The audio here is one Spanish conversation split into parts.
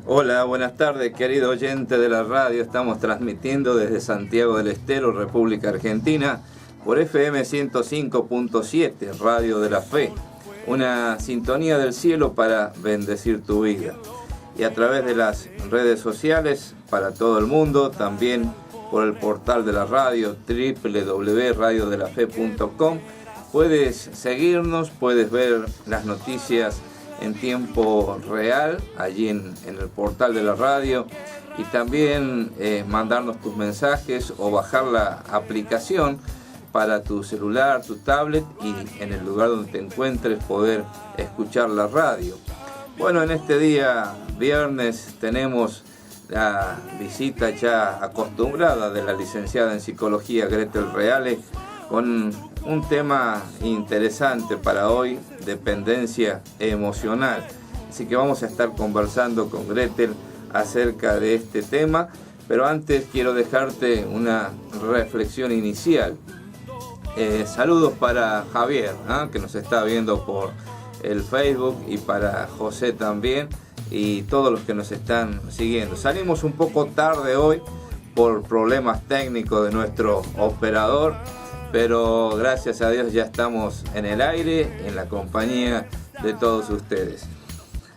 Hola, buenas tardes, querido oyente de la radio. Estamos transmitiendo desde Santiago del Estero, República Argentina, por FM 105.7, Radio de la Fe. Una sintonía del cielo para bendecir tu vida. Y a través de las redes sociales para todo el mundo, también por el portal de la radio, www.radiodelafe.com. Puedes seguirnos, puedes ver las noticias en tiempo real allí en el portal de la radio, y también mandarnos tus mensajes o bajar la aplicación para tu celular, tu tablet, y en el lugar donde te encuentres poder escuchar la radio. Bueno, en este día viernes tenemos la visita ya acostumbrada de la licenciada en psicología Gretel Reale con un tema interesante para hoy: dependencia emocional. Así que vamos a estar conversando con Gretel acerca de este tema, pero antes quiero dejarte una reflexión inicial. Saludos para Javier, que nos está viendo por el Facebook, y para José también, y todos los que nos están siguiendo. Salimos un poco tarde hoy por problemas técnicos de nuestro operador, pero gracias a Dios ya estamos en el aire, en la compañía de todos ustedes.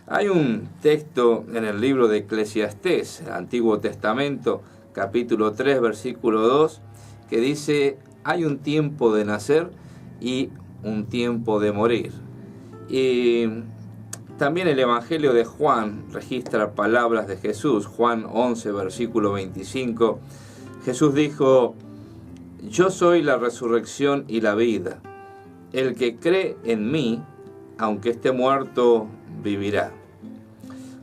Hay un texto en el libro de Eclesiastés, el Antiguo Testamento, capítulo 3, versículo 2, que dice: hay un tiempo de nacer y un tiempo de morir. Y también el Evangelio de Juan registra palabras de Jesús. Juan 11, versículo 25, Jesús dijo: yo soy la resurrección y la vida. El que cree en mí, aunque esté muerto, vivirá.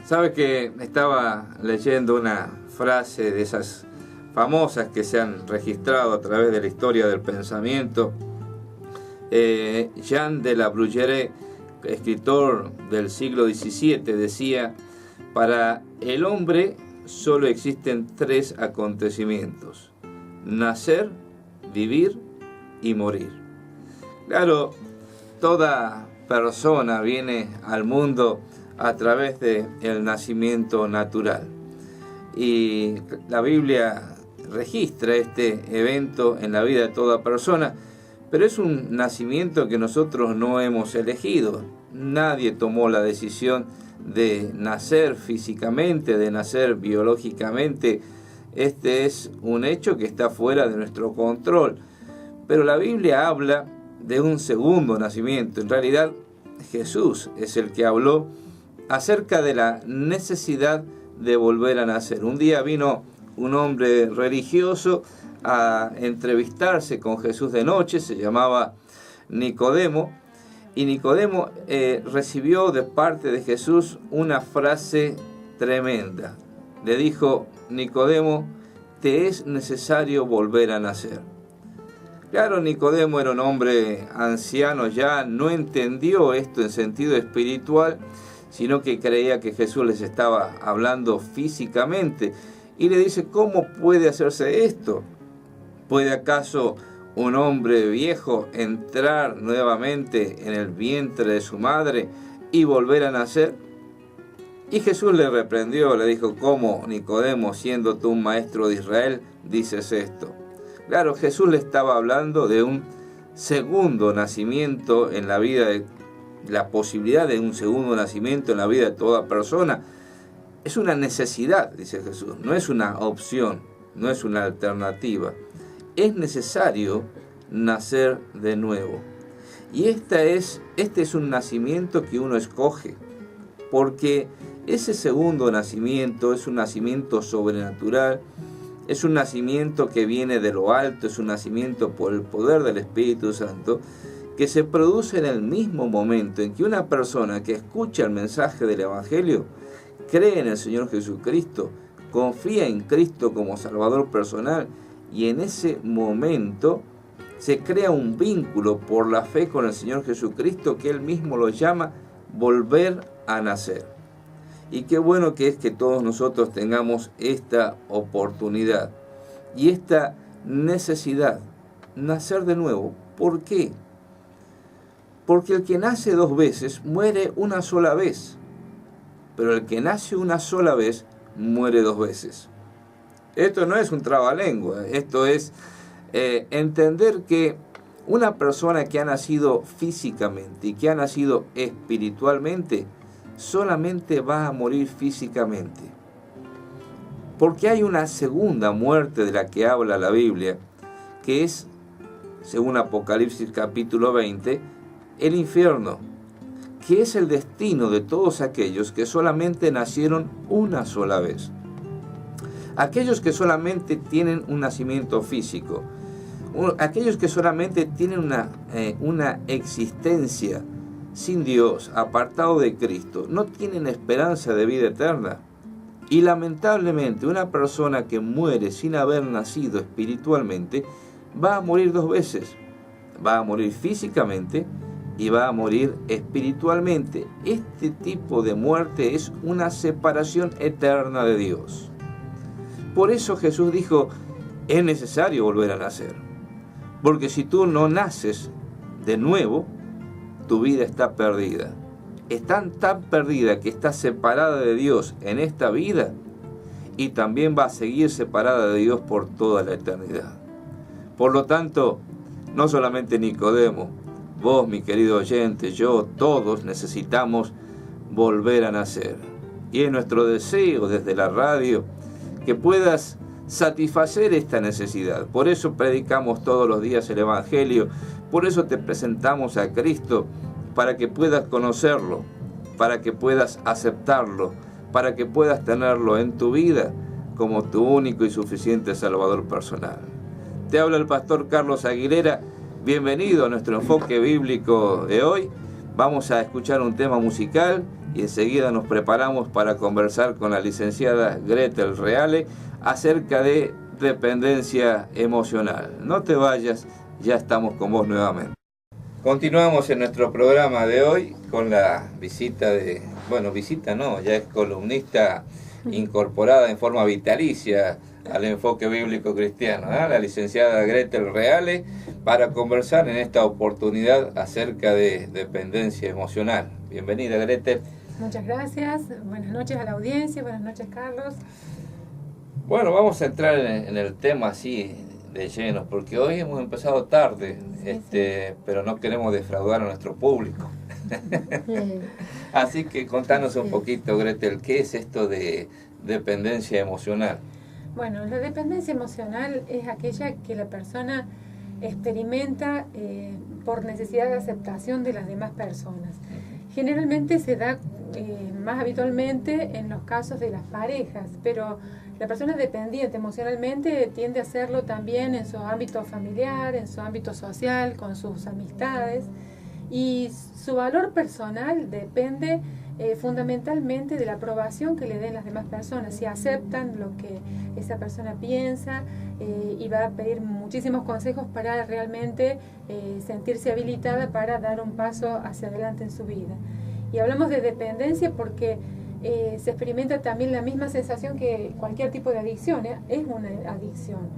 ¿Sabe que estaba leyendo una frase de esas famosas que se han registrado a través de la historia del pensamiento? Jean de la Bruyère, escritor del siglo XVII, decía: para el hombre solo existen 3 acontecimientos: nacer, vivir y morir. Claro, toda persona viene al mundo a través del nacimiento natural, y la Biblia registra este evento en la vida de toda persona, pero es un nacimiento que nosotros no hemos elegido. Nadie tomó la decisión de nacer físicamente, de nacer biológicamente. Este es un hecho que está fuera de nuestro control. Pero la Biblia habla de un segundo nacimiento. En realidad, Jesús es el que habló acerca de la necesidad de volver a nacer. Un día vino un hombre religioso a entrevistarse con Jesús de noche, se llamaba Nicodemo, y Nicodemo recibió de parte de Jesús una frase tremenda. Le dijo: Nicodemo, te es necesario volver a nacer. Claro, Nicodemo era un hombre anciano ya, no entendió esto en sentido espiritual, sino que creía que Jesús les estaba hablando físicamente. Y le dice: ¿cómo puede hacerse esto? ¿Puede acaso un hombre viejo entrar nuevamente en el vientre de su madre y volver a nacer? Y Jesús le reprendió, le dijo: ¿cómo, Nicodemo, siendo tú un maestro de Israel, dices esto? Claro, Jesús le estaba hablando de un segundo nacimiento en la vida, la posibilidad de un segundo nacimiento en la vida de toda persona. Es una necesidad, dice Jesús, no es una opción, no es una alternativa. Es necesario nacer de nuevo. Y este es un nacimiento que uno escoge, porque ese segundo nacimiento es un nacimiento sobrenatural, es un nacimiento que viene de lo alto, es un nacimiento por el poder del Espíritu Santo, que se produce en el mismo momento en que una persona que escucha el mensaje del Evangelio, cree en el Señor Jesucristo, confía en Cristo como Salvador personal, y en ese momento se crea un vínculo por la fe con el Señor Jesucristo que Él mismo lo llama volver a nacer. Y qué bueno que es que todos nosotros tengamos esta oportunidad y esta necesidad, nacer de nuevo. ¿Por qué? Porque el que nace 2 veces muere una sola vez. pero el que nace una sola vez, muere 2 veces. Esto no es un trabalengua, esto es entender que una persona que ha nacido físicamente y que ha nacido espiritualmente, solamente va a morir físicamente. Porque hay una segunda muerte de la que habla la Biblia, que es, según Apocalipsis capítulo 20, el infierno, que es el destino de todos aquellos que solamente nacieron una sola vez. Aquellos que solamente tienen un nacimiento físico, aquellos que solamente tienen una existencia sin Dios, apartado de Cristo, no tienen esperanza de vida eterna. Y lamentablemente una persona que muere sin haber nacido espiritualmente va a morir 2 veces. Va a morir físicamente y va a morir espiritualmente. Este tipo de muerte es una separación eterna de Dios. Por eso Jesús dijo, es necesario volver a nacer. Porque si tú no naces de nuevo, tu vida está perdida. Es tan perdida que está separada de Dios en esta vida y también va a seguir separada de Dios por toda la eternidad. Por lo tanto, no solamente Nicodemo, vos, mi querido oyente, yo, todos necesitamos volver a nacer. Y es nuestro deseo desde la radio que puedas satisfacer esta necesidad. Por eso predicamos todos los días el Evangelio, por eso te presentamos a Cristo, para que puedas conocerlo, para que puedas aceptarlo, para que puedas tenerlo en tu vida como tu único y suficiente Salvador personal. Te habla el pastor Carlos Aguilera. Bienvenido a nuestro enfoque bíblico de hoy. Vamos a escuchar un tema musical y enseguida nos preparamos para conversar con la licenciada Gretel Reale acerca de dependencia emocional. No te vayas, ya estamos con vos nuevamente. Continuamos en nuestro programa de hoy con la visita de, ya es columnista incorporada en forma vitalicia al enfoque bíblico cristiano, la licenciada Gretel Reale, para conversar en esta oportunidad acerca de dependencia emocional. Bienvenida, Gretel. Muchas gracias, buenas noches a la audiencia, buenas noches, Carlos. Bueno, vamos a entrar en el tema así de lleno, porque hoy hemos empezado tarde, pero no queremos defraudar a nuestro público. Así que contanos un poquito, Gretel, ¿qué es esto de dependencia emocional? Bueno, la dependencia emocional es aquella que la persona experimenta por necesidad de aceptación de las demás personas. Generalmente se da más habitualmente en los casos de las parejas, pero la persona dependiente emocionalmente tiende a hacerlo también en su ámbito familiar, en su ámbito social, con sus amistades, y su valor personal depende fundamentalmente de la aprobación que le den las demás personas, si aceptan lo que esa persona piensa, y va a pedir muchísimos consejos para realmente sentirse habilitada para dar un paso hacia adelante en su vida. Y hablamos de dependencia porque se experimenta también la misma sensación que cualquier tipo de adicción, es una adicción.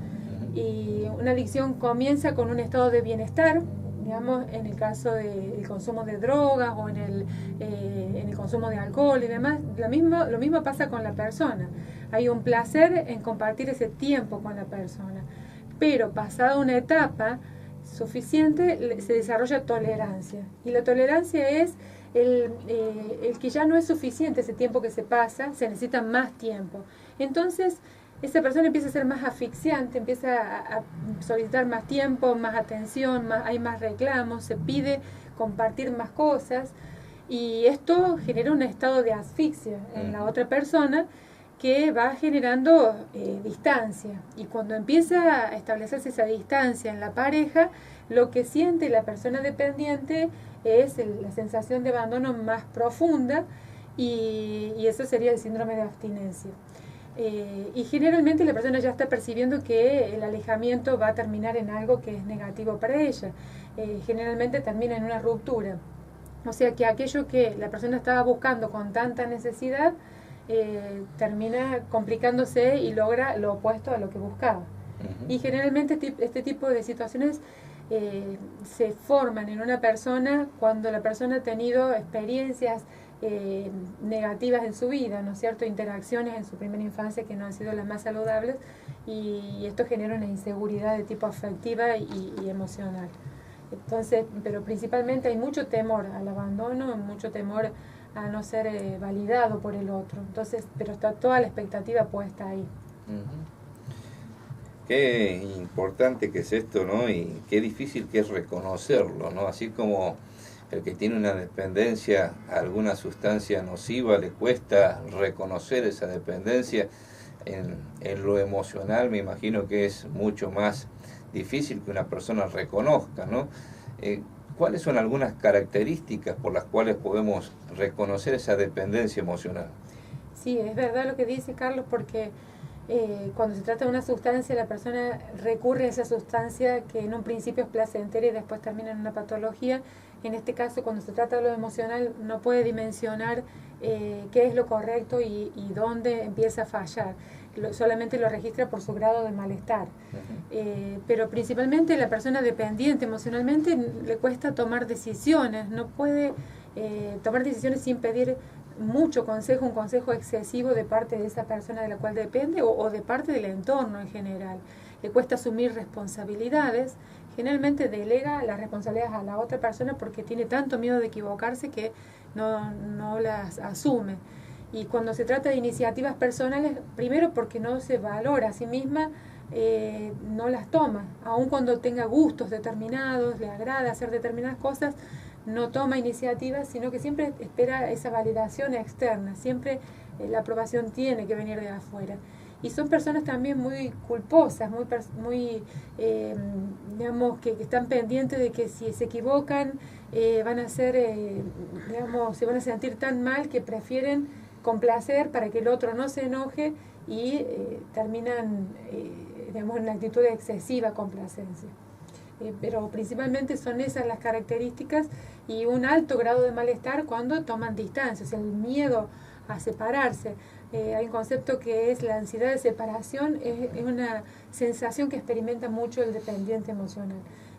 Y una adicción comienza con un estado de bienestar, digamos, en el caso del consumo de drogas o en el consumo de alcohol y demás. Lo mismo pasa con la persona. Hay un placer en compartir ese tiempo con la persona, pero pasada una etapa suficiente se desarrolla tolerancia, y la tolerancia es el que ya no es suficiente ese tiempo que se pasa, se necesita más tiempo. Entonces esa persona empieza a ser más asfixiante, empieza a solicitar más tiempo, más atención, hay más reclamos, se pide compartir más cosas, y esto genera un estado de asfixia en la otra persona que va generando distancia. Y cuando empieza a establecerse esa distancia en la pareja, lo que siente la persona dependiente es la sensación de abandono más profunda, y eso sería el síndrome de abstinencia. Y generalmente la persona ya está percibiendo que el alejamiento va a terminar en algo que es negativo para ella. Generalmente termina en una ruptura. O sea que aquello que la persona estaba buscando con tanta necesidad termina complicándose y logra lo opuesto a lo que buscaba. Y generalmente este tipo de situaciones se forman en una persona cuando la persona ha tenido experiencias negativas en su vida, ¿no es cierto? Interacciones en su primera infancia que no han sido las más saludables, y esto genera una inseguridad de tipo afectiva y emocional. Entonces, pero principalmente hay mucho temor al abandono, mucho temor a no ser validado por el otro. Entonces, pero está toda la expectativa puesta ahí. Qué importante que es esto, ¿no? Y qué difícil que es reconocerlo, ¿no? Así como el que tiene una dependencia a alguna sustancia nociva le cuesta reconocer esa dependencia, en lo emocional me imagino que es mucho más difícil que una persona reconozca, ¿no? ¿Cuáles son algunas características por las cuales podemos reconocer esa dependencia emocional? Sí, es verdad lo que dice Carlos, porque cuando se trata de una sustancia, la persona recurre a esa sustancia que en un principio es placentera y después termina en una patología. En este caso, cuando se trata de lo emocional, no puede dimensionar qué es lo correcto y dónde empieza a fallar. Solamente lo registra por su grado de malestar. Pero principalmente la persona dependiente emocionalmente le cuesta tomar decisiones, no puede tomar decisiones sin pedir mucho consejo, un consejo excesivo de parte de esa persona de la cual depende o de parte del entorno en general. Le cuesta asumir responsabilidades, generalmente delega las responsabilidades a la otra persona porque tiene tanto miedo de equivocarse que no las asume. Y cuando se trata de iniciativas personales, primero porque no se valora a sí misma, no las toma, aun cuando tenga gustos determinados, le agrada hacer determinadas cosas, no toma iniciativas, sino que siempre espera esa validación externa, siempre la aprobación tiene que venir de afuera. Y son personas también muy culposas, muy digamos, que están pendientes de que si se equivocan van a ser, digamos, se van a sentir tan mal que prefieren complacer para que el otro no se enoje y terminan, digamos, en una actitud de excesiva complacencia. Pero principalmente son esas las características y un alto grado de malestar cuando toman distancia, o sea, el miedo a separarse. Hay un concepto que es la ansiedad de separación, es una sensación que experimenta mucho el dependiente emocional.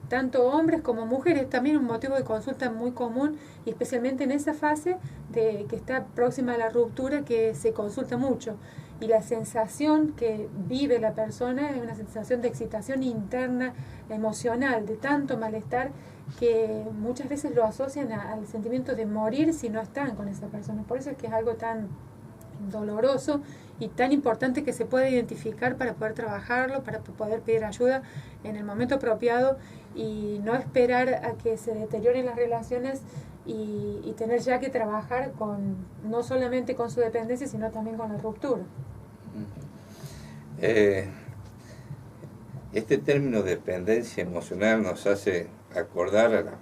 Tanto hombres como mujeres, también un motivo de consulta muy común, y especialmente en esa fase de que está próxima a la ruptura, que se consulta mucho. Y la sensación que vive la persona es una sensación de excitación interna, emocional, de tanto malestar, que muchas veces lo asocian al sentimiento de morir si no están con esa persona. Por eso es que es algo tan doloroso y tan importante que se pueda identificar para poder trabajarlo, para poder pedir ayuda en el momento apropiado y no esperar a que se deterioren las relaciones y tener ya que trabajar con no solamente con su dependencia, sino también con la ruptura. Este término dependencia emocional nos hace acordar a la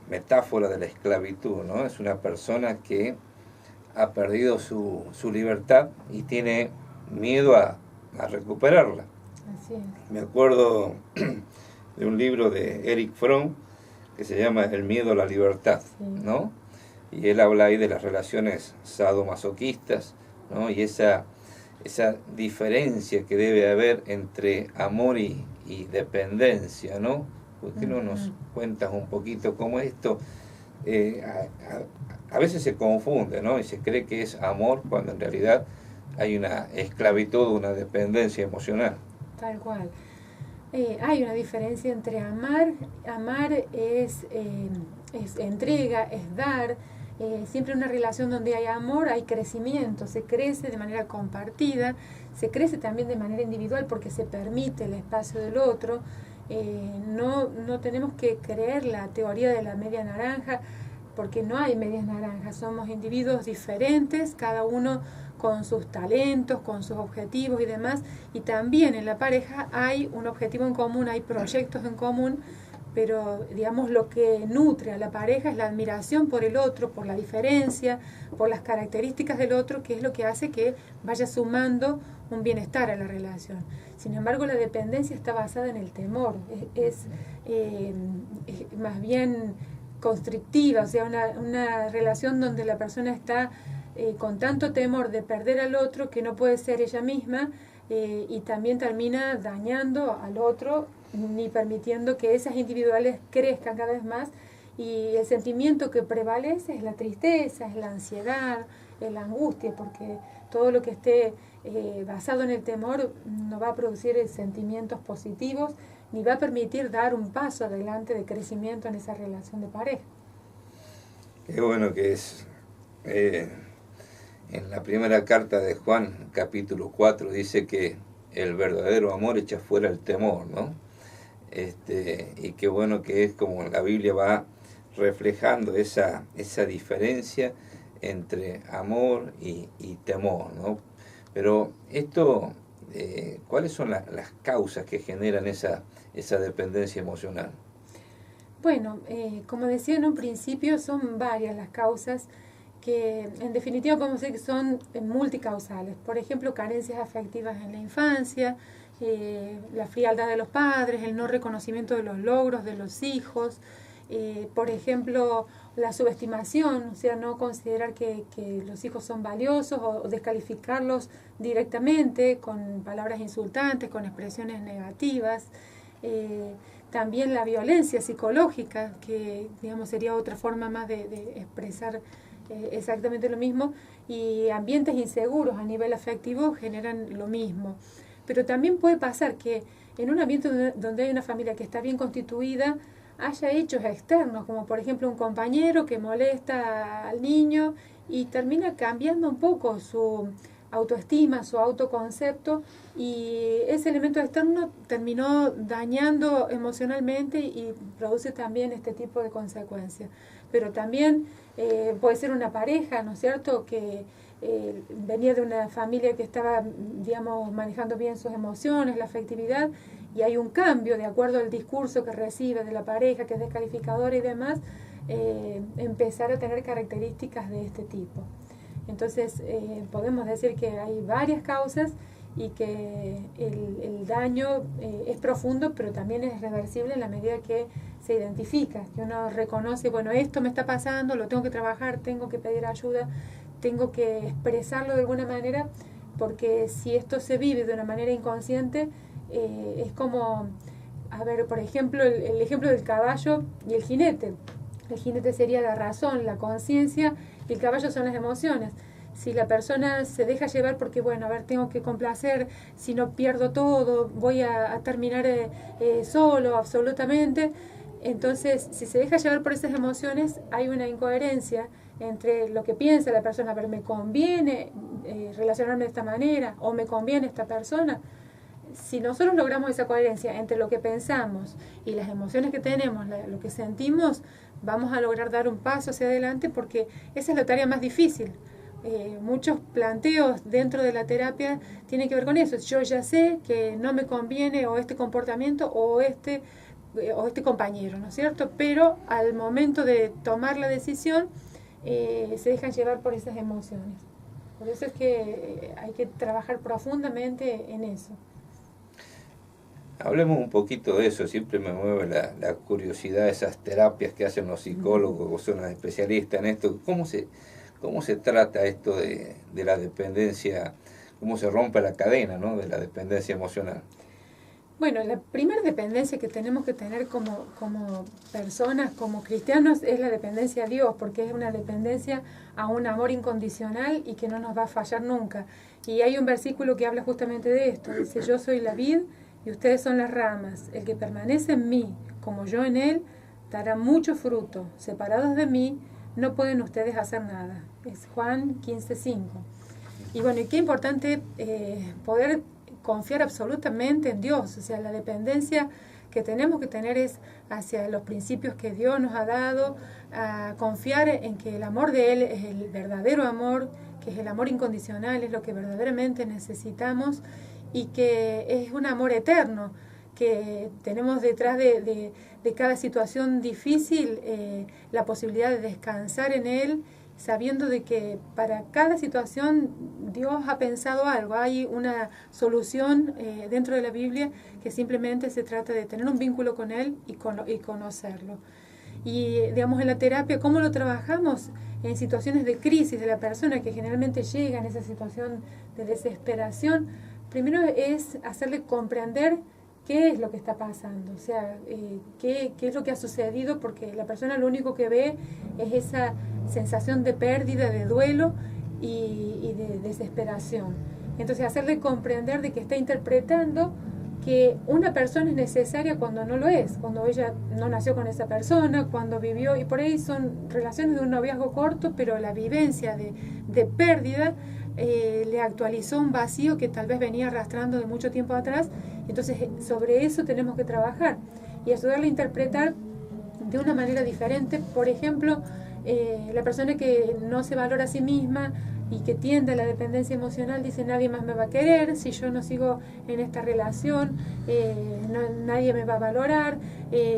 metáfora de la esclavitud, ¿no? Es una persona que ha perdido su libertad y tiene miedo a recuperarla. Así es. Me acuerdo de un libro de Erich Fromm que se llama El miedo a la libertad, sí, ¿no? Y él habla ahí de las relaciones sadomasoquistas, ¿no? Y esa diferencia que debe haber entre amor y dependencia, ¿no? ¿Por qué no nos cuentas un poquito cómo esto a veces se confunde, ¿no? Y se cree que es amor cuando en realidad hay una esclavitud, una dependencia emocional. Tal cual. Hay una diferencia entre amar es entrega, es dar. Siempre en una relación donde hay amor hay crecimiento, se crece de manera compartida, se crece también de manera individual porque se permite el espacio del otro. No tenemos que creer la teoría de la media naranja, porque no hay medias naranjas, somos individuos diferentes, cada uno con sus talentos, con sus objetivos y demás, y también en la pareja hay un objetivo en común, hay proyectos en común, pero digamos lo que nutre a la pareja es la admiración por el otro, por la diferencia, por las características del otro, que es lo que hace que vaya sumando un bienestar a la relación. Sin embargo, la dependencia está basada en el temor, es más bien constrictiva, o sea, una relación donde la persona está con tanto temor de perder al otro que no puede ser ella misma, y también termina dañando al otro ni permitiendo que esas individuales crezcan cada vez más Y el sentimiento que prevalece es la tristeza, es la ansiedad, es la angustia, porque todo lo que esté basado en el temor no va a producir sentimientos positivos ni va a permitir dar un paso adelante de crecimiento en esa relación de pareja. Qué bueno que es. En la primera carta de Juan, capítulo 4, dice que el verdadero amor echa fuera el temor, ¿no? Y qué bueno que es como la Biblia va reflejando esa diferencia entre amor y temor, ¿no? Pero esto, ¿cuáles son las causas que generan esa dependencia emocional? Bueno, como decía en un principio, son varias las causas que en definitiva podemos decir que son multicausales. Por ejemplo, carencias afectivas en la infancia, la frialdad de los padres, el no reconocimiento de los logros de los hijos, por ejemplo, la subestimación, o sea, no considerar que los hijos son valiosos o descalificarlos directamente con palabras insultantes, con expresiones negativas. También la violencia psicológica, que digamos sería otra forma más de expresar exactamente lo mismo, y ambientes inseguros a nivel afectivo generan lo mismo. Pero también puede pasar que en un ambiente donde hay una familia que está bien constituida, haya hechos externos, como por ejemplo un compañero que molesta al niño y termina cambiando un poco su autoestima, su autoconcepto, y ese elemento externo terminó dañando emocionalmente y produce también este tipo de consecuencias. Pero también puede ser una pareja, ¿no es cierto?, que venía de una familia que estaba, digamos, manejando bien sus emociones, la afectividad, y hay un cambio de acuerdo al discurso que recibe de la pareja, que es descalificador y demás, empezar a tener características de este tipo. Entonces, podemos decir que hay varias causas y que el daño es profundo, pero también es reversible en la medida que se identifica, que uno reconoce, bueno, esto me está pasando, lo tengo que trabajar, tengo que pedir ayuda, tengo que expresarlo de alguna manera, porque si esto se vive de una manera inconsciente, es como, a ver, por ejemplo, el ejemplo del caballo y el jinete. El jinete sería la razón, la conciencia, y el caballo son las emociones. Si la persona se deja llevar porque, bueno, a ver, tengo que complacer, si no pierdo todo, voy a terminar solo, absolutamente. Entonces, si se deja llevar por esas emociones, hay una incoherencia entre lo que piensa la persona, a ver, ¿me conviene relacionarme de esta manera? ¿O me conviene esta persona? Si nosotros logramos esa coherencia entre lo que pensamos y las emociones que tenemos, lo que sentimos, vamos a lograr dar un paso hacia adelante, porque esa es la tarea más difícil. Muchos planteos dentro de la terapia tienen que ver con eso. Yo ya sé que no me conviene o este comportamiento o este compañero, ¿no es cierto? Pero al momento de tomar la decisión, se dejan llevar por esas emociones. Por eso es que hay que trabajar profundamente en eso. Hablemos un poquito de eso, siempre me mueve la curiosidad de esas terapias que hacen los psicólogos, que son los especialistas en esto. ¿Cómo se trata esto de la dependencia? ¿Cómo se rompe la cadena, ¿no?, de la dependencia emocional? Bueno, la primera dependencia que tenemos que tener como personas, como cristianos, es la dependencia a Dios, porque es una dependencia a un amor incondicional y que no nos va a fallar nunca. Y hay un versículo que habla justamente de esto. Dice, yo soy la vid y ustedes son las ramas. El que permanece en mí, como yo en él, dará mucho fruto. Separados de mí, no pueden ustedes hacer nada. Es Juan 15:5. Y bueno, y qué importante poder confiar absolutamente en Dios. O sea, la dependencia que tenemos que tener es hacia los principios que Dios nos ha dado, a confiar en que el amor de Él es el verdadero amor, que es el amor incondicional, es lo que verdaderamente necesitamos, y que es un amor eterno, que tenemos detrás de cada situación difícil la posibilidad de descansar en Él, sabiendo de que para cada situación Dios ha pensado algo, hay una solución dentro de la Biblia, que simplemente se trata de tener un vínculo con Él y conocerlo. Y digamos, en la terapia, ¿cómo lo trabajamos? En situaciones de crisis de la persona que generalmente llega en esa situación de desesperación, primero es hacerle comprender qué es lo que está pasando, o sea, qué es lo que ha sucedido, porque la persona lo único que ve es esa sensación de pérdida, de duelo y de desesperación. Entonces hacerle comprender de que está interpretando que una persona es necesaria cuando no lo es, cuando ella no nació con esa persona, cuando vivió, y por ahí son relaciones de un noviazgo corto, pero la vivencia de pérdida le actualizó un vacío que tal vez venía arrastrando de mucho tiempo atrás. Entonces sobre eso tenemos que trabajar y ayudarle a interpretar de una manera diferente. Por ejemplo, la persona que no se valora a sí misma y que tiende a la dependencia emocional dice: nadie más me va a querer, si yo no sigo en esta relación, nadie me va a valorar,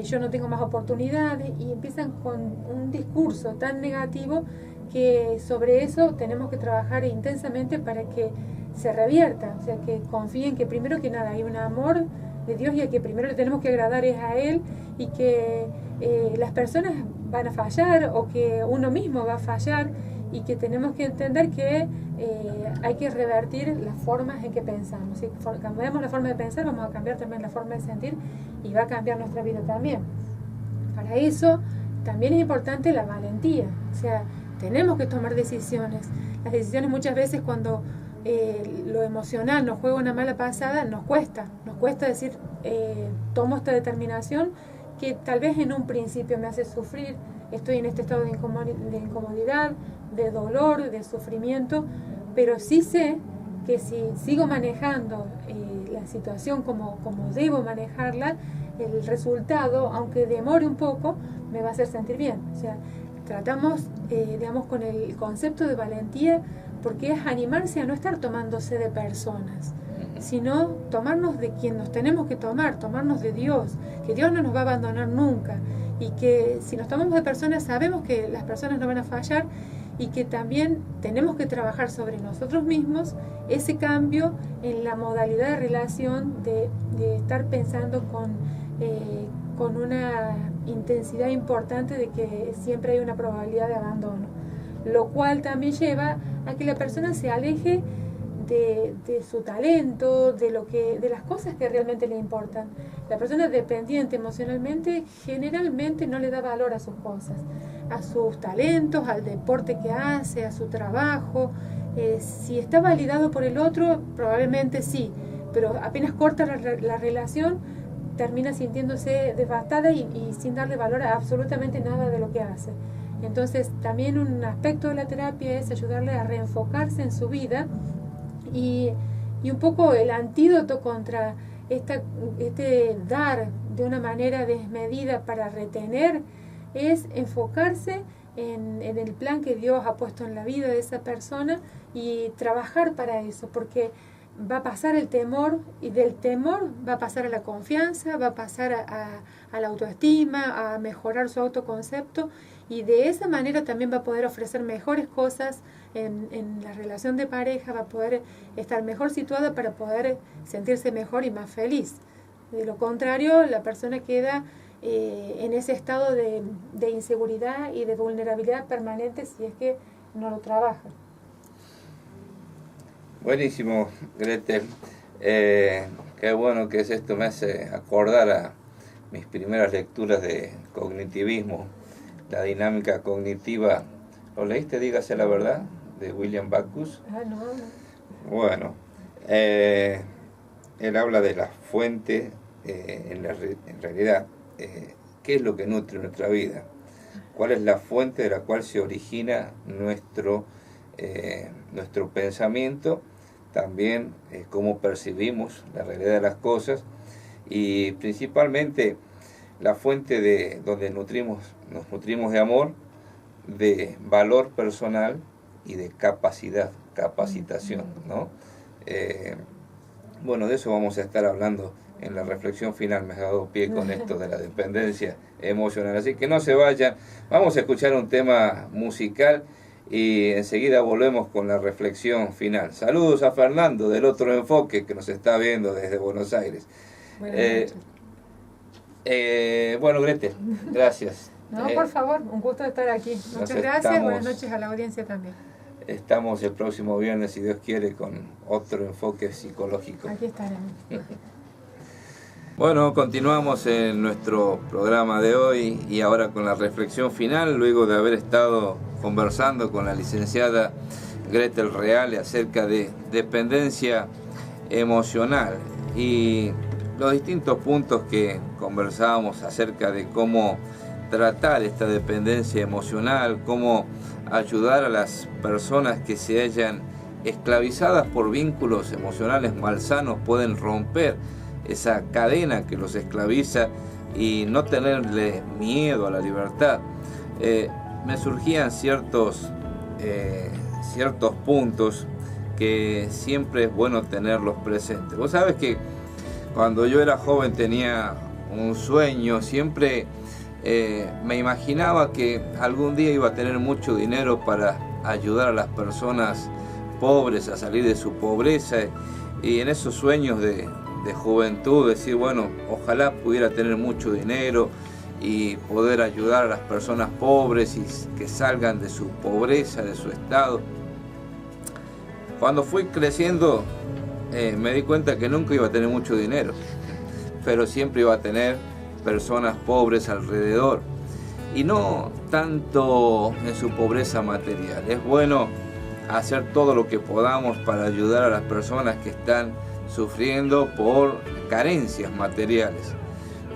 yo no tengo más oportunidades, y empiezan con un discurso tan negativo que sobre eso tenemos que trabajar intensamente para que se revierta, o sea, que confíen que primero que nada hay un amor de Dios y a que primero le tenemos que agradar es a Él, y que las personas van a fallar o que uno mismo va a fallar, y que tenemos que entender que hay que revertir las formas en que pensamos. Si cambiamos la forma de pensar, vamos a cambiar también la forma de sentir y va a cambiar nuestra vida también. Para eso también es importante la valentía, o sea, tenemos que tomar decisiones. Las decisiones muchas veces cuando lo emocional nos juega una mala pasada, nos cuesta decir, tomo esta determinación que tal vez en un principio me hace sufrir, estoy en este estado de incomodidad, de dolor, de sufrimiento, pero sí sé que si sigo manejando la situación como debo manejarla, el resultado, aunque demore un poco, me va a hacer sentir bien. O sea, tratamos, digamos, con el concepto de valentía, porque es animarse a no estar tomándose de personas, sino tomarnos de quien nos tenemos que tomar, tomarnos de Dios, que Dios no nos va a abandonar nunca, y que si nos tomamos de personas sabemos que las personas no van a fallar, y que también tenemos que trabajar sobre nosotros mismos ese cambio en la modalidad de relación, de estar pensando con una intensidad importante de que siempre hay una probabilidad de abandono, lo cual también lleva a que la persona se aleje de su talento, de las cosas que realmente le importan. La persona dependiente emocionalmente generalmente no le da valor a sus cosas, a sus talentos, al deporte que hace, a su trabajo. Si está validado por el otro, probablemente sí, pero apenas corta la relación, termina sintiéndose devastada y sin darle valor a absolutamente nada de lo que hace. Entonces también un aspecto de la terapia es ayudarle a reenfocarse en su vida, y un poco el antídoto contra este dar de una manera desmedida para retener es enfocarse en el plan que Dios ha puesto en la vida de esa persona y trabajar para eso, porque va a pasar el temor, y del temor va a pasar a la confianza, va a pasar a la autoestima, a mejorar su autoconcepto, y de esa manera también va a poder ofrecer mejores cosas en la relación de pareja, va a poder estar mejor situada para poder sentirse mejor y más feliz. De lo contrario, la persona queda en ese estado de inseguridad y de vulnerabilidad permanente si es que no lo trabaja. Buenísimo, Gretel. Qué bueno que es esto, me hace acordar a mis primeras lecturas de cognitivismo, la dinámica cognitiva. ¿Lo leíste, dígase la verdad, de William Backus? No. Bueno, él habla de la fuente, en realidad, ¿qué es lo que nutre nuestra vida? ¿Cuál es la fuente de la cual se origina nuestro pensamiento? También cómo percibimos la realidad de las cosas, y principalmente la fuente de donde nos nutrimos de amor, de valor personal y de capacitación, ¿no? Bueno, de eso vamos a estar hablando en la reflexión final. Me ha dado pie con esto de la dependencia emocional, así que no se vayan, vamos a escuchar un tema musical y enseguida volvemos con la reflexión final. Saludos a Fernando del Otro Enfoque, que nos está viendo desde Buenos Aires. Bueno, Gretel, gracias. No, por favor, un gusto estar aquí. Muchas gracias, buenas noches a la audiencia también. Estamos el próximo viernes, si Dios quiere, con otro enfoque psicológico. Aquí estaremos. Bueno, continuamos en nuestro programa de hoy y ahora con la reflexión final, luego de haber estado conversando con la licenciada Gretel Reale acerca de dependencia emocional y los distintos puntos que conversábamos acerca de cómo tratar esta dependencia emocional, cómo ayudar a las personas que se hallan esclavizadas por vínculos emocionales malsanos, pueden romper esa cadena que los esclaviza y no tenerle miedo a la libertad. Me surgían ciertos puntos que siempre es bueno tenerlos presentes. Vos sabés que cuando yo era joven tenía un sueño, siempre me imaginaba que algún día iba a tener mucho dinero para ayudar a las personas pobres a salir de su pobreza, y en esos sueños de juventud decir, bueno, ojalá pudiera tener mucho dinero y poder ayudar a las personas pobres y que salgan de su pobreza, de su estado. Cuando fui creciendo me di cuenta que nunca iba a tener mucho dinero, pero siempre iba a tener personas pobres alrededor, y no tanto en su pobreza material. Es bueno hacer todo lo que podamos para ayudar a las personas que están sufriendo por carencias materiales,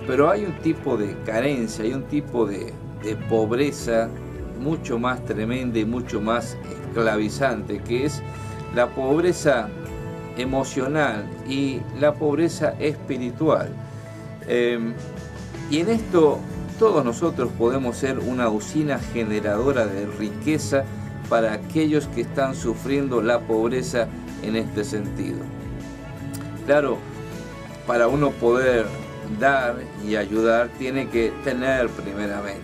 pero hay un tipo de carencia, hay un tipo de pobreza mucho más tremenda y mucho más esclavizante, que es la pobreza emocional y la pobreza espiritual. Y en esto todos nosotros podemos ser una usina generadora de riqueza para aquellos que están sufriendo la pobreza en este sentido. Claro, para uno poder dar y ayudar tiene que tener primeramente.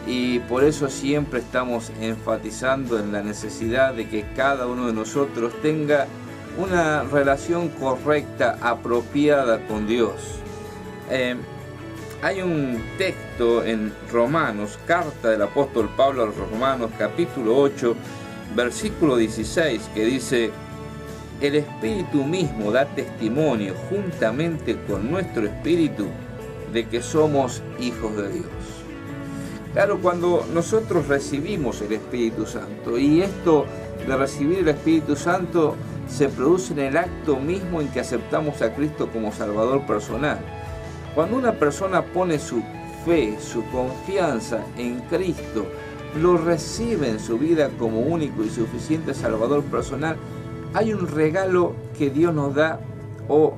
Y por eso siempre estamos enfatizando en la necesidad de que cada uno de nosotros tenga una relación correcta, apropiada con Dios. Hay un texto en Romanos, carta del apóstol Pablo a los Romanos, capítulo 8, versículo 16, que dice: el Espíritu mismo da testimonio juntamente con nuestro espíritu de que somos hijos de Dios. Claro, cuando nosotros recibimos el Espíritu Santo, y esto de recibir el Espíritu Santo se produce en el acto mismo en que aceptamos a Cristo como Salvador personal. Cuando una persona pone su fe, su confianza en Cristo, lo recibe en su vida como único y suficiente Salvador personal, hay un regalo que Dios nos da, o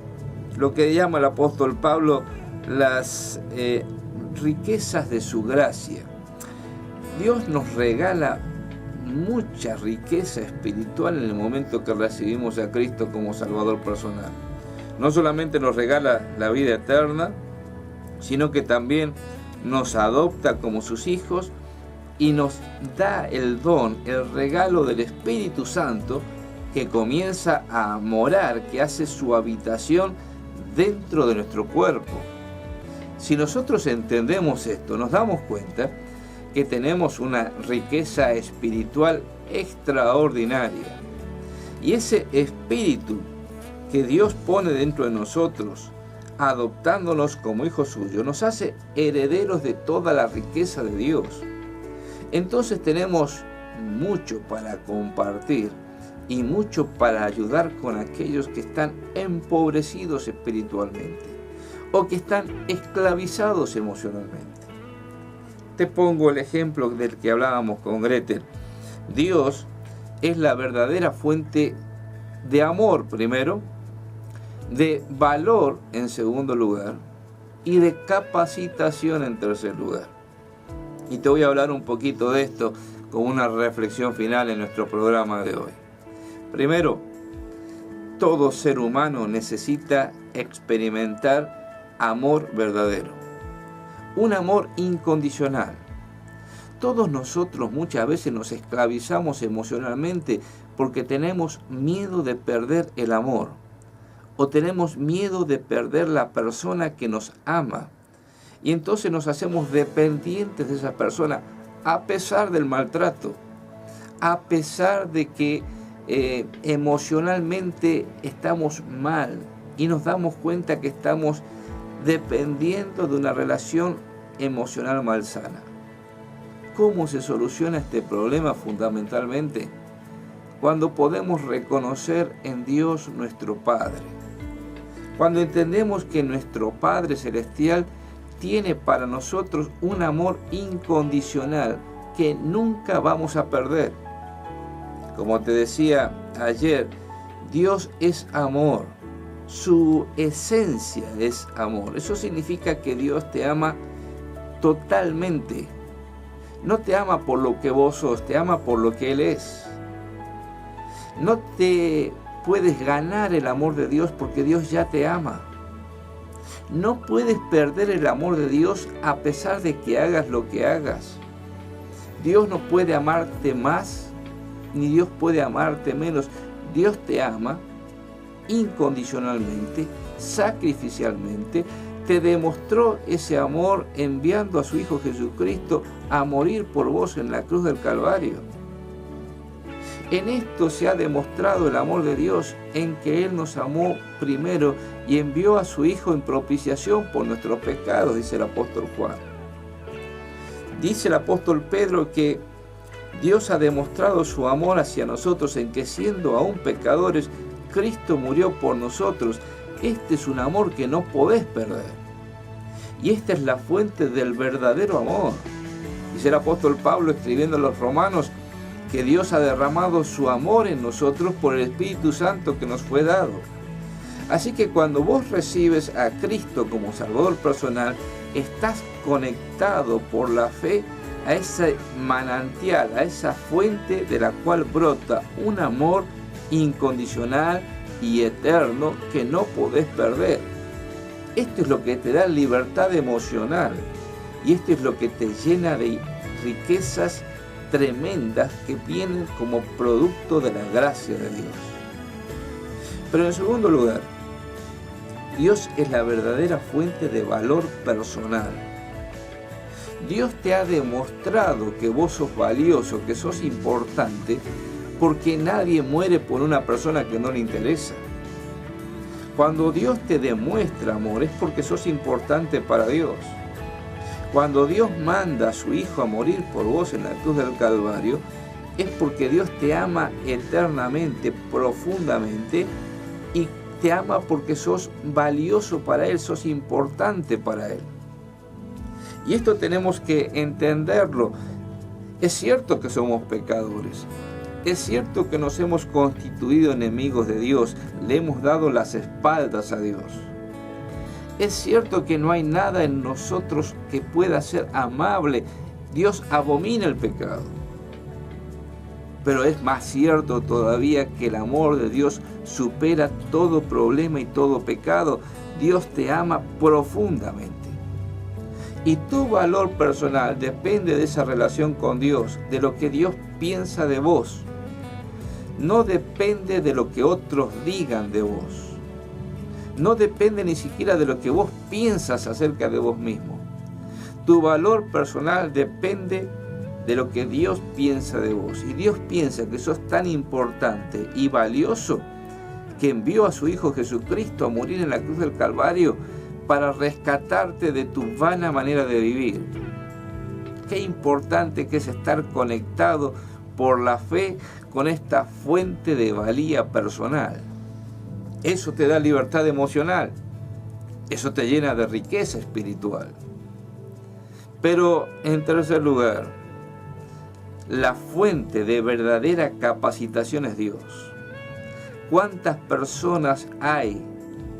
lo que llama el apóstol Pablo las riquezas de su gracia. Dios nos regala mucha riqueza espiritual en el momento que recibimos a Cristo como Salvador personal. No solamente nos regala la vida eterna, sino que también nos adopta como sus hijos y nos da el don, el regalo del Espíritu Santo, que comienza a morar, que hace su habitación dentro de nuestro cuerpo. Si nosotros entendemos esto, nos damos cuenta que tenemos una riqueza espiritual extraordinaria. Y ese espíritu que Dios pone dentro de nosotros, adoptándonos como hijos suyos, nos hace herederos de toda la riqueza de Dios. Entonces tenemos mucho para compartir y mucho para ayudar con aquellos que están empobrecidos espiritualmente o que están esclavizados emocionalmente. Te pongo el ejemplo del que hablábamos con Gretel. Dios es la verdadera fuente de amor primero, de valor en segundo lugar y de capacitación en tercer lugar. Y te voy a hablar un poquito de esto como una reflexión final en nuestro programa de hoy. Primero, todo ser humano necesita experimentar amor verdadero, un amor incondicional. Todos nosotros muchas veces nos esclavizamos emocionalmente porque tenemos miedo de perder el amor, o tenemos miedo de perder la persona que nos ama, y entonces nos hacemos dependientes de esa persona a pesar del maltrato, a pesar de que emocionalmente estamos mal y nos damos cuenta que estamos dependiendo de una relación emocional malsana. ¿Cómo se soluciona este problema fundamentalmente? Cuando podemos reconocer en Dios nuestro Padre. Cuando entendemos que nuestro Padre Celestial tiene para nosotros un amor incondicional que nunca vamos a perder. Como te decía ayer, Dios es amor. Su esencia es amor. Eso significa que Dios te ama totalmente. No te ama por lo que vos sos, te ama por lo que Él es. No te puedes ganar el amor de Dios porque Dios ya te ama. No puedes perder el amor de Dios a pesar de que hagas lo que hagas. Dios no puede amarte más, ni Dios puede amarte menos. Dios te ama incondicionalmente, sacrificialmente. Te demostró ese amor enviando a su Hijo Jesucristo a morir por vos en la cruz del Calvario. En esto se ha demostrado el amor de Dios, en que Él nos amó primero y envió a su Hijo en propiciación por nuestros pecados, dice el apóstol Juan. Dice el apóstol Pedro que Dios ha demostrado su amor hacia nosotros en que, siendo aún pecadores, Cristo murió por nosotros. Este es un amor que no podés perder. Y esta es la fuente del verdadero amor. Dice el apóstol Pablo escribiendo a los romanos que Dios ha derramado su amor en nosotros por el Espíritu Santo que nos fue dado. Así que cuando vos recibes a Cristo como Salvador personal, estás conectado por la fe a ese manantial, a esa fuente de la cual brota un amor incondicional y eterno que no podés perder. Esto es lo que te da libertad emocional y esto es lo que te llena de riquezas tremendas que vienen como producto de la gracia de Dios. Pero en segundo lugar, Dios es la verdadera fuente de valor personal. Dios te ha demostrado que vos sos valioso, que sos importante, porque nadie muere por una persona que no le interesa. Cuando Dios te demuestra amor es porque sos importante para Dios. Cuando Dios manda a su Hijo a morir por vos en la cruz del Calvario, es porque Dios te ama eternamente, profundamente, y te ama porque sos valioso para Él, sos importante para Él. Y esto tenemos que entenderlo. Es cierto que somos pecadores. Es cierto que nos hemos constituido enemigos de Dios. Le hemos dado las espaldas a Dios. Es cierto que no hay nada en nosotros que pueda ser amable. Dios abomina el pecado. Pero es más cierto todavía que el amor de Dios supera todo problema y todo pecado. Dios te ama profundamente. Y tu valor personal depende de esa relación con Dios, de lo que Dios piensa de vos. No depende de lo que otros digan de vos. No depende ni siquiera de lo que vos piensas acerca de vos mismo. Tu valor personal depende de lo que Dios piensa de vos. Y Dios piensa que sos tan importante y valioso que envió a su Hijo Jesucristo a morir en la cruz del Calvario para rescatarte de tu vana manera de vivir. Qué importante que es estar conectado por la fe con esta fuente de valía personal. Eso te da libertad emocional. Eso te llena de riqueza espiritual. Pero en tercer lugar, la fuente de verdadera capacitación es Dios. ¿Cuántas personas hay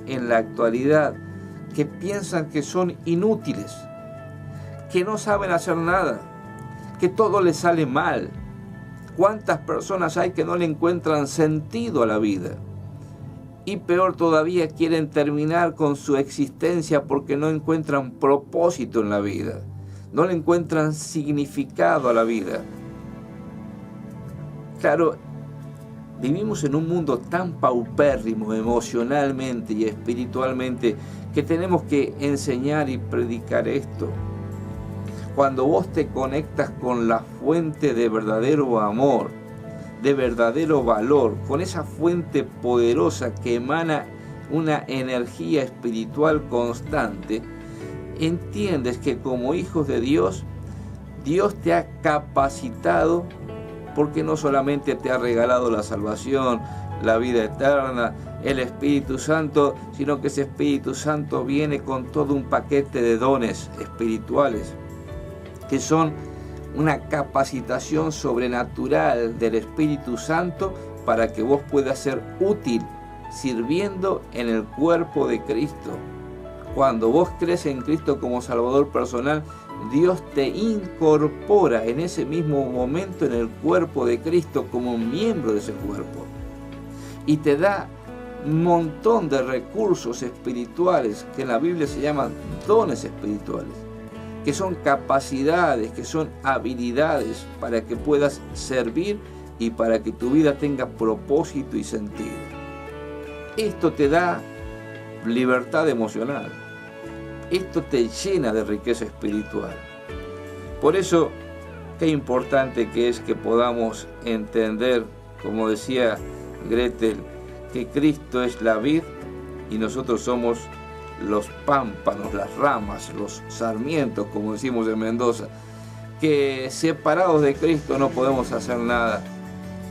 en la actualidad que piensan que son inútiles, que no saben hacer nada, que todo les sale mal? ¿Cuántas personas hay que no le encuentran sentido a la vida? Y peor todavía, quieren terminar con su existencia porque no encuentran propósito en la vida, no le encuentran significado a la vida. Claro, vivimos en un mundo tan paupérrimo emocionalmente y espiritualmente que tenemos que enseñar y predicar esto. Cuando vos te conectas con la fuente de verdadero amor, de verdadero valor, con esa fuente poderosa que emana una energía espiritual constante, entiendes que como hijos de Dios, Dios te ha capacitado, porque no solamente te ha regalado la salvación, la vida eterna, el Espíritu Santo, sino que ese Espíritu Santo viene con todo un paquete de dones espirituales, que son una capacitación sobrenatural del Espíritu Santo para que vos puedas ser útil sirviendo en el cuerpo de Cristo. Cuando vos crees en Cristo como Salvador personal, Dios te incorpora en ese mismo momento en el cuerpo de Cristo como un miembro de ese cuerpo. Y te da un montón de recursos espirituales que en la Biblia se llaman dones espirituales, que son capacidades, que son habilidades para que puedas servir y para que tu vida tenga propósito y sentido. Esto te da libertad emocional. Esto te llena de riqueza espiritual. Por eso, qué importante que es que podamos entender, como decía Gretel, que Cristo es la vid y nosotros somos los pámpanos, las ramas, los sarmientos, como decimos en Mendoza, que separados de Cristo no podemos hacer nada,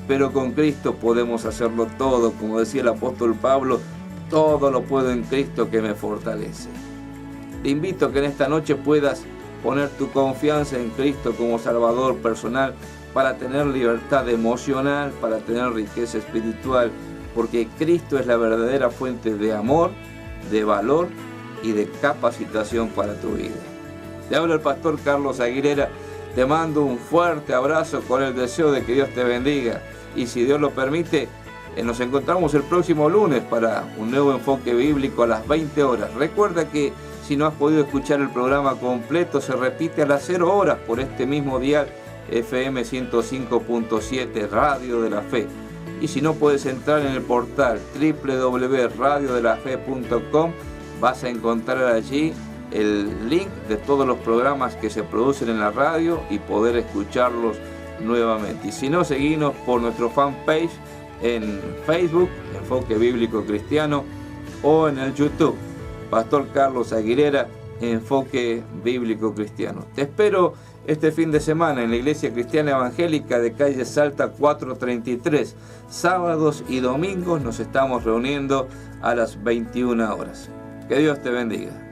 pero con Cristo podemos hacerlo todo. Como decía el apóstol Pablo, todo lo puedo en Cristo que me fortalece. Te invito a que en esta noche puedas poner tu confianza en Cristo como Salvador personal para tener libertad emocional, para tener riqueza espiritual, porque Cristo es la verdadera fuente de amor, de valor y de capacitación para tu vida. Te habla el pastor Carlos Aguilera. Te mando un fuerte abrazo con el deseo de que Dios te bendiga. Y si Dios lo permite, nos encontramos el próximo lunes para un nuevo enfoque bíblico a las 20 horas. Recuerda que si no has podido escuchar el programa completo, se repite a las 0 horas por este mismo dial FM 105.7 Radio de la Fe. Y si no, puedes entrar en el portal www.radiodelafe.com. Vas a encontrar allí el link de todos los programas que se producen en la radio y poder escucharlos nuevamente. Y si no, seguinos por nuestro fanpage en Facebook, Enfoque Bíblico Cristiano, o en el YouTube, Pastor Carlos Aguilera, Enfoque Bíblico Cristiano. Te espero este fin de semana en la Iglesia Cristiana Evangélica de calle Salta 433. Sábados y domingos nos estamos reuniendo a las 21 horas. Que Dios te bendiga.